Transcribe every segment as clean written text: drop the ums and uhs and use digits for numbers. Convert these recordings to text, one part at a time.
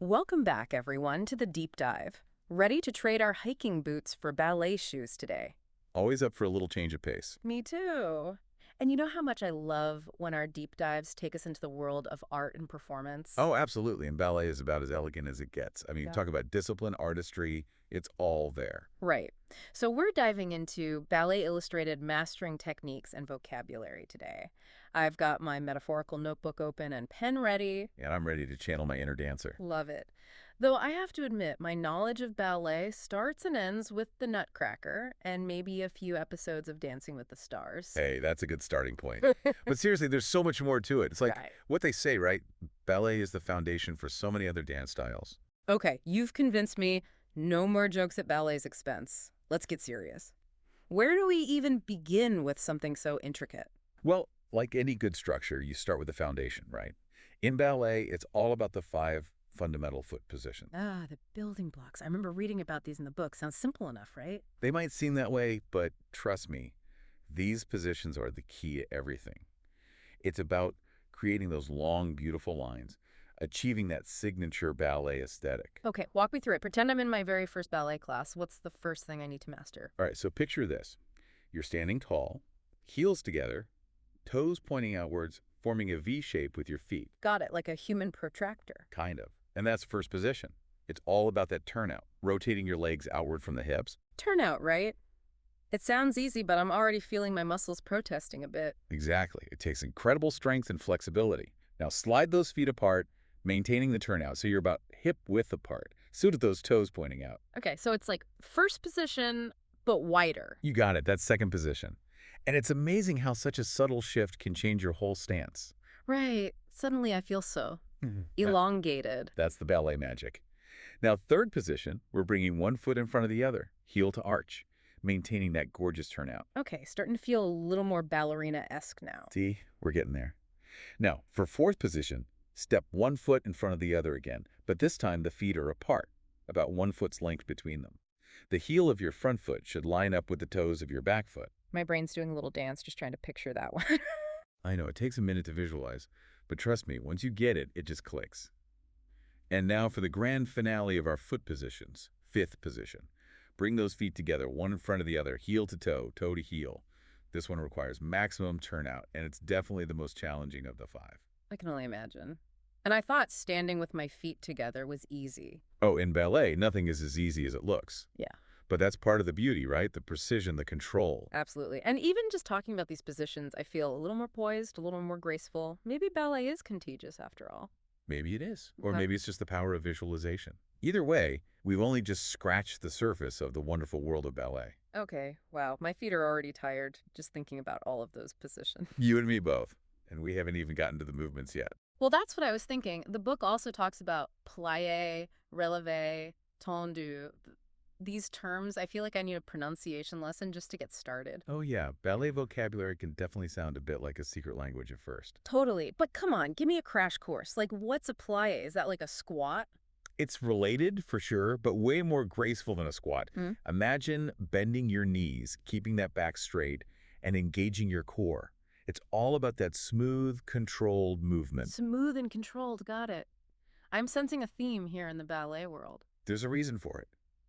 Welcome back, everyone, to the deep dive. Ready to trade our hiking boots for ballet shoes today? Always up for a little change of pace. Me too. And you know how much I love when our deep dives take us into the world of art and performance? Oh, absolutely. And ballet is about as elegant as it gets. I mean, Yeah. talk about discipline, artistry, it's all there. Right. So we're diving into Ballet Illustrated mastering techniques and vocabulary today. I've got my metaphorical notebook open and pen ready. And I'm ready to channel my inner dancer. Love it. Though I have to admit, my knowledge of ballet starts and ends with the Nutcracker and maybe a few episodes of Dancing with the Stars. Hey, that's a good starting point. But seriously, there's so much more to it. It's like Right. what they say, right? Ballet is the foundation for so many other dance styles. Okay, you've convinced me. No more jokes at ballet's expense. Let's get serious. Where do we even begin with something so intricate? Well, like any good structure, you start with the foundation, right? In ballet, it's all about the five fundamental foot positions. Ah, the building blocks. I remember reading about these in the book. Sounds simple enough, right? They might seem that way, but trust me, these positions are the key to everything. It's about creating those long, beautiful lines, achieving that signature ballet aesthetic. Okay, walk me through it. Pretend I'm in my very first ballet class. What's the first thing I need to master? All right, so picture this. You're standing tall, heels together, toes pointing outwards, forming a V shape with your feet, Got it, like a human protractor. kind of. And that's first position. It's all about that turnout, rotating your legs outward from the hips. Turnout, right? It sounds easy, but I'm already feeling my muscles protesting a bit. Exactly. It takes incredible strength and flexibility. Now slide those feet apart, maintaining the turnout so you're about hip width apart, suited those toes pointing out. Okay, so it's like first position, but wider. You got it. That's second position. And it's amazing how such a subtle shift can change your whole stance. Right. Suddenly I feel so That- elongated. That's the ballet magic. Now, third position, we're bringing one foot in front of the other, heel to arch, maintaining that gorgeous turnout. Okay, starting to feel a little more ballerina-esque now. See, we're getting there. Now, for fourth position, step one foot in front of the other again, but this time the feet are apart, about 1 foot's length between them. The heel of your front foot should line up with the toes of your back foot. My brain's doing a little dance just trying to picture that one. I know, it takes a minute to visualize, but trust me, once you get it, it just clicks. And now for the grand finale of our foot positions, fifth position. Bring those feet together, one in front of the other, heel to toe, toe to heel. This one requires maximum turnout, and it's definitely the most challenging of the five. I can only imagine. And I thought standing with my feet together was easy. Oh, in ballet, nothing is as easy as it looks. Yeah, But that's part of the beauty, right? The precision, the control. absolutely. And even just talking about these positions, I feel a little more poised, a little more graceful. Maybe ballet is contagious after all. Maybe it is. Or Okay. maybe it's just the power of visualization. Either way, we've only just scratched the surface of the wonderful world of ballet. Okay, wow. My feet are already tired just thinking about all of those positions. You and me both. And we haven't even gotten to the movements yet. Well, that's what I was thinking. The book also talks about plié, relevé, tendu. These terms, I feel like I need a pronunciation lesson just to get started. Oh yeah, ballet vocabulary can definitely sound a bit like a secret language at first. Totally. But come on, give me a crash course. Like, what's a plié? Is that like a squat? It's related for sure, but way more graceful than a squat. Mm. Imagine bending your knees, keeping that back straight, and engaging your core. It's all about that smooth, controlled movement. Smooth and controlled, got it. I'm sensing a theme here in the ballet world. There's a reason for it.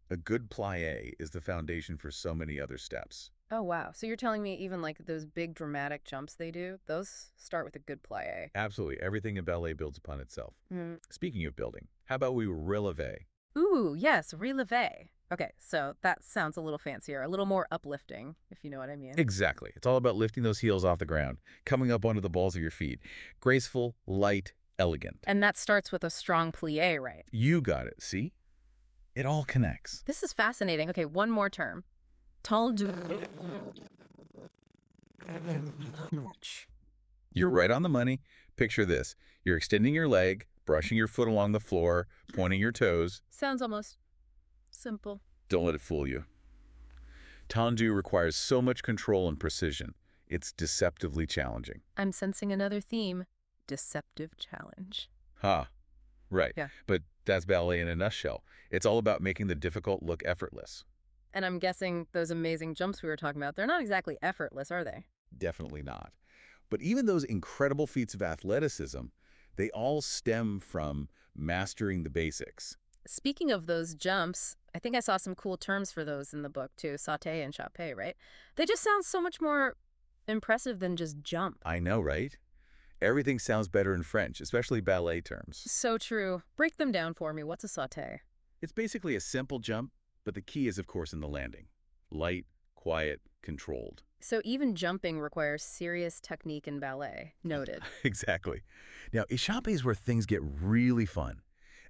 A good plie is the foundation for so many other steps. Oh, wow. So you're telling me even like those big dramatic jumps they do, those start with a good plié. Absolutely, everything in ballet builds upon itself. Mm. Speaking of building, how about we releve? Ooh, yes, relevé. Okay, so that sounds a little fancier, a little more uplifting, if you know what I mean. Exactly. It's all about lifting those heels off the ground, coming up onto the balls of your feet. Graceful, light, elegant. And that starts with a strong plie, right? You got it, see? It all connects. This is fascinating. Okay, one more term. Tendu. You're right on the money. Picture this. You're extending your leg, brushing your foot along the floor, pointing your toes. Sounds almost simple. Don't let it fool you. Tendu requires so much control and precision. It's deceptively challenging. I'm sensing another theme. Deceptive challenge. Ha. Right. Yeah. But that's ballet in a nutshell. It's all about making the difficult look effortless. And I'm guessing those amazing jumps we were talking about, they're not exactly effortless, are they? Definitely not. But even those incredible feats of athleticism, they all stem from mastering the basics. Speaking of those jumps, I think I saw some cool terms for those in the book too, sauté and chape, right? They just sound so much more impressive than just jump. I know, right? Everything sounds better in French, especially ballet terms. So true. Break them down for me. What's a sauté? It's basically a simple jump, but the key is, of course, in the landing. Light, quiet, controlled. So even jumping requires serious technique in ballet. Noted. Exactly. Now, échappé is where things get really fun.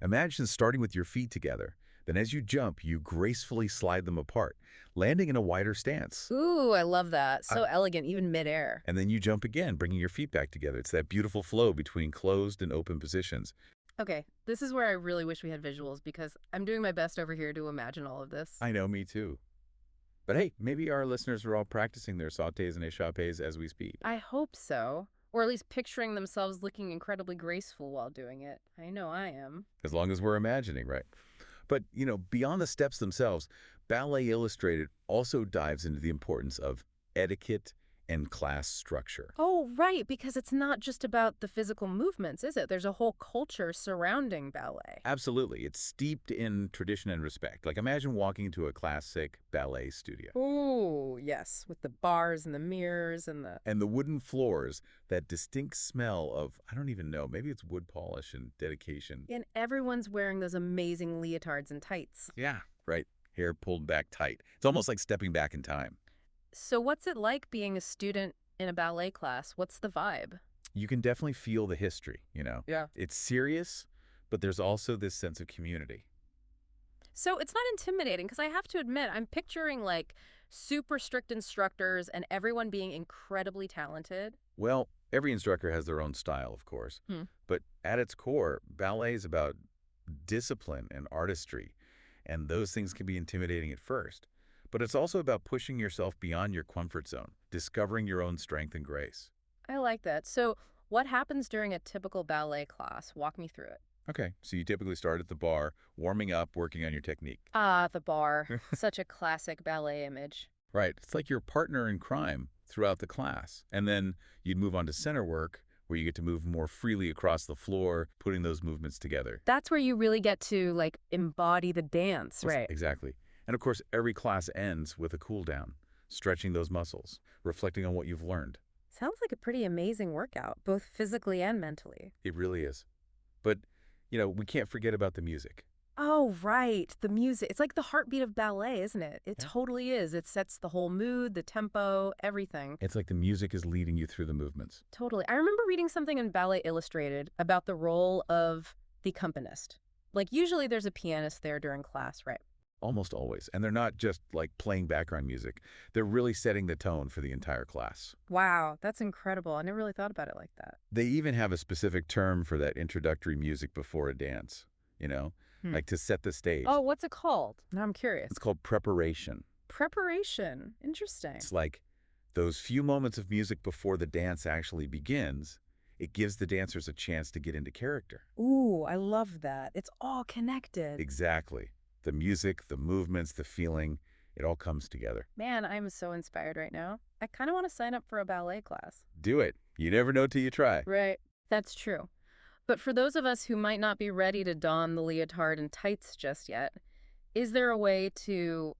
Imagine starting with your feet together. Then as you jump, you gracefully slide them apart, landing in a wider stance. Ooh, I love that. Uh, So elegant, even midair. and then you jump again, bringing your feet back together. It's that beautiful flow between closed and open positions. Okay, this is where I really wish we had visuals because I'm doing my best over here to imagine all of this. I know, me too. But hey, maybe our listeners are all practicing their sautés and échappés as we speak. I hope so. Or at least picturing themselves looking incredibly graceful while doing it. I know I am. As long as we're imagining, right? But, beyond the steps themselves, Ballet Illustrated also dives into the importance of etiquette and class structure. Oh, right, because it's not just about the physical movements, is it? There's a whole culture surrounding ballet. Absolutely. It's steeped in tradition and respect. Like imagine walking into a classic ballet studio. Ooh, yes, with the bars and the mirrors and the... And the wooden floors, that distinct smell of, I don't even know, maybe it's wood polish and dedication. And everyone's wearing those amazing leotards and tights. Yeah, right. Hair pulled back tight. It's almost like stepping back in time. So what's it like being a student in a ballet class? What's the vibe? You can definitely feel the history. Yeah. It's serious, but there's also this sense of community. So it's not intimidating because I have to admit, I'm picturing like super strict instructors and everyone being incredibly talented. Well, every instructor has their own style, of course. Hmm. But at its core, ballet is about discipline and artistry, and those things can be intimidating at first. But it's also about pushing yourself beyond your comfort zone, discovering your own strength and grace. I like that. So what happens during a typical ballet class? Walk me through it. Okay, so you typically start at the bar, warming up, working on your technique. Ah, the bar. Such a classic ballet image. Right, it's like your partner in crime throughout the class. And then you'd move on to center work, where you get to move more freely across the floor, putting those movements together. That's where you really get to like embody the dance, Yes, right? exactly. And of course, every class ends with a cool down, stretching those muscles, reflecting on what you've learned. Sounds like a pretty amazing workout, both physically and mentally. It really is. But, we can't forget about the music. Oh, right. The music. It's like the heartbeat of ballet, isn't it? It Yeah. totally is. It sets the whole mood, the tempo, everything. It's like the music is leading you through the movements. Totally. I remember reading something in Ballet Illustrated about the role of the accompanist. Like, usually there's a pianist there during class, right? Almost always. And they're not just like playing background music. They're really setting the tone for the entire class. Wow, that's incredible. I never really thought about it like that. They even have a specific term for that introductory music before a dance, like to set the stage. Oh, what's it called? Now I'm curious. It's called preparation. Preparation. Interesting. It's like those few moments of music before the dance actually begins. It gives the dancers a chance to get into character. Ooh, I love that. It's all connected. Exactly. The music, the movements, the feeling, it all comes together. Man, I'm so inspired right now. I kind of want to sign up for a ballet class. Do it. You never know till you try. Right. That's true. But for those of us who might not be ready to don the leotard and tights just yet, is there a way to,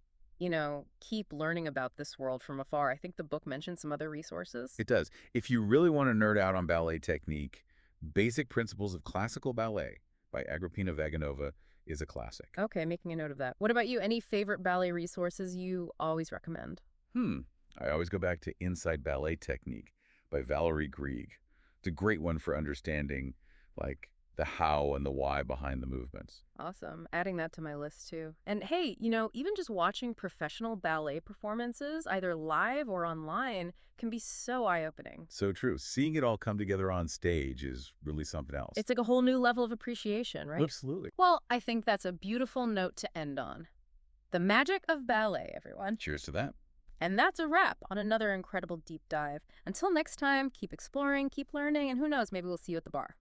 keep learning about this world from afar? I think the book mentioned some other resources. It does. If you really want to nerd out on ballet technique, Basic Principles of Classical Ballet by Agrippina Vaganova is a classic. Okay, making a note of that. What about you? Any favorite ballet resources you always recommend? I always go back to Inside Ballet Technique by Valerie Grieg. It's a great one for understanding, like, the how and the why behind the movements. Awesome. Adding that to my list too. And hey, even just watching professional ballet performances, either live or online, can be so eye-opening. So true. Seeing it all come together on stage is really something else. It's like a whole new level of appreciation, right? Absolutely. Well, I think that's a beautiful note to end on. The magic of ballet, everyone. Cheers to that. And that's a wrap on another incredible deep dive. Until next time, keep exploring, keep learning, and who knows, maybe we'll see you at the bar.